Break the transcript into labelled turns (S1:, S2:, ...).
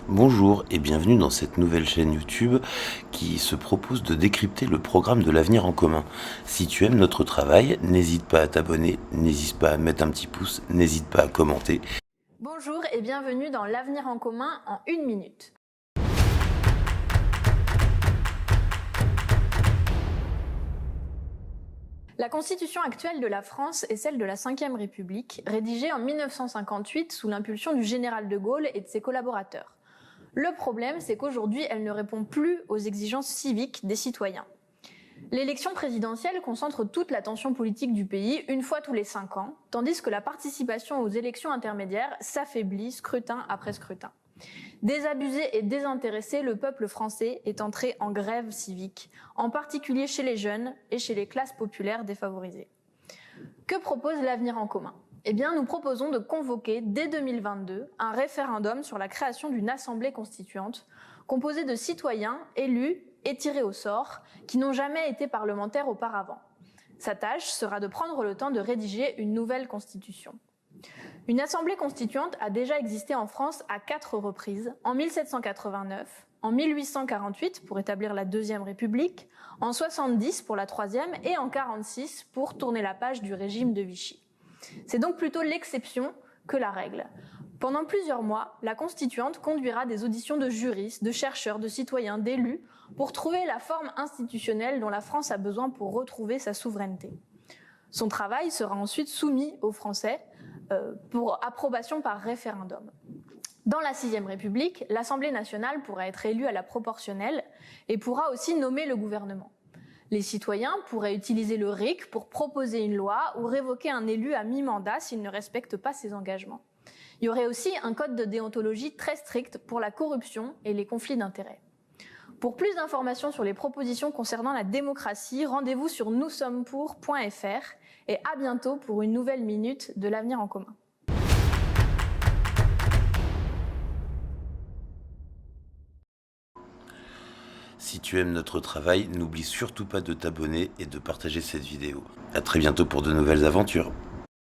S1: Bonjour et bienvenue dans cette nouvelle chaîne YouTube qui se propose de décrypter le programme de l'avenir en commun. Si tu aimes notre travail, n'hésite pas à t'abonner, n'hésite pas à mettre un petit pouce, n'hésite pas à commenter.
S2: Bonjour et bienvenue dans l'avenir en commun en 1 minute. La constitution actuelle de la France est celle de la Ve République, rédigée en 1958 sous l'impulsion du général de Gaulle et de ses collaborateurs. Le problème, c'est qu'aujourd'hui, elle ne répond plus aux exigences civiques des citoyens. L'élection présidentielle concentre toute l'attention politique du pays une fois tous les 5 ans, tandis que la participation aux élections intermédiaires s'affaiblit scrutin après scrutin. Désabusé et désintéressé, le peuple français est entré en grève civique, en particulier chez les jeunes et chez les classes populaires défavorisées. Que propose l'avenir en commun ? Eh bien, nous proposons de convoquer dès 2022 un référendum sur la création d'une assemblée constituante composée de citoyens élus et tirés au sort qui n'ont jamais été parlementaires auparavant. Sa tâche sera de prendre le temps de rédiger une nouvelle constitution. Une assemblée constituante a déjà existé en France à 4 reprises, en 1789, en 1848 pour établir la Deuxième République, en 70 pour la Troisième et en 46 pour tourner la page du régime de Vichy. C'est donc plutôt l'exception que la règle. Pendant plusieurs mois, la constituante conduira des auditions de juristes, de chercheurs, de citoyens, d'élus pour trouver la forme institutionnelle dont la France a besoin pour retrouver sa souveraineté. Son travail sera ensuite soumis aux Français pour approbation par référendum. Dans la Sixième République, l'Assemblée nationale pourra être élue à la proportionnelle et pourra aussi nommer le gouvernement. Les citoyens pourraient utiliser le RIC pour proposer une loi ou révoquer un élu à mi-mandat s'il ne respecte pas ses engagements. Il y aurait aussi un code de déontologie très strict pour la corruption et les conflits d'intérêts. Pour plus d'informations sur les propositions concernant la démocratie, rendez-vous sur noussommepour.fr et à bientôt pour une nouvelle minute de l'avenir en commun.
S1: Si tu aimes notre travail, n'oublie surtout pas de t'abonner et de partager cette vidéo. À très bientôt pour de nouvelles aventures.